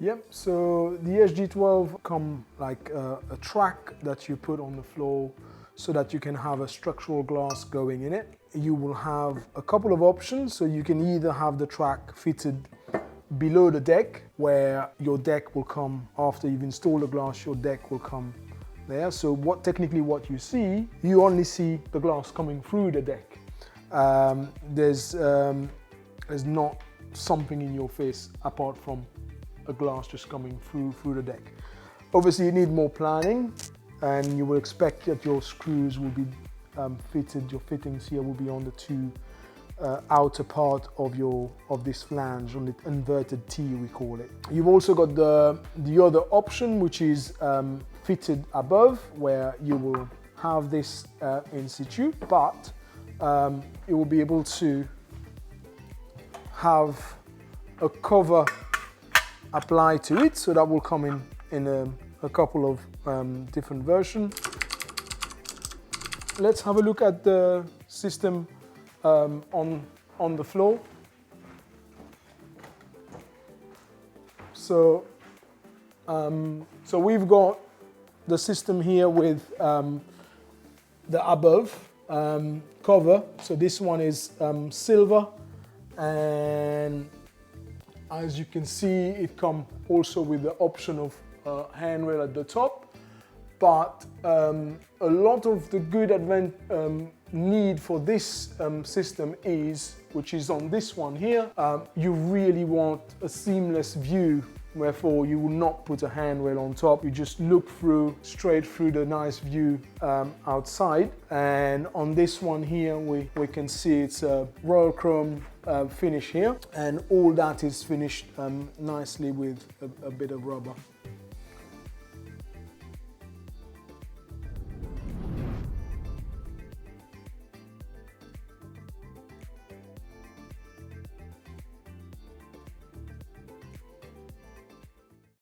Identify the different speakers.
Speaker 1: Yep, so the SG-12 come like a track that you put on the floor so that you can have a structural glass going in it. You will have a couple of options, so you can either have the track fitted below the deck, where your deck will come after you've installed the glass, your deck will come there. So technically what you see, you only see the glass coming through the deck. There's not something in your face apart from a glass just coming through the deck. Obviously you need more planning, and you will expect that your screws will be fitted, your fittings here will be on the two outer part of this flange, on the inverted T we call it. You've also got the other option, which is fitted above, where you will have this in situ, but you will be able to have a cover applied to it, so that will come in a couple of different versions. Let's have a look at the system on the floor. So we've got the system here with the above cover. So this one is silver, and as you can see, it comes also with the option of handrail at the top. But a lot of the good need for this system which is on this one here, you really want a seamless view, wherefore you will not put a handrail on top. You just look straight through the nice view outside. And on this one here, we can see it's a royal chrome finish here, and all that is finished nicely with a bit of rubber.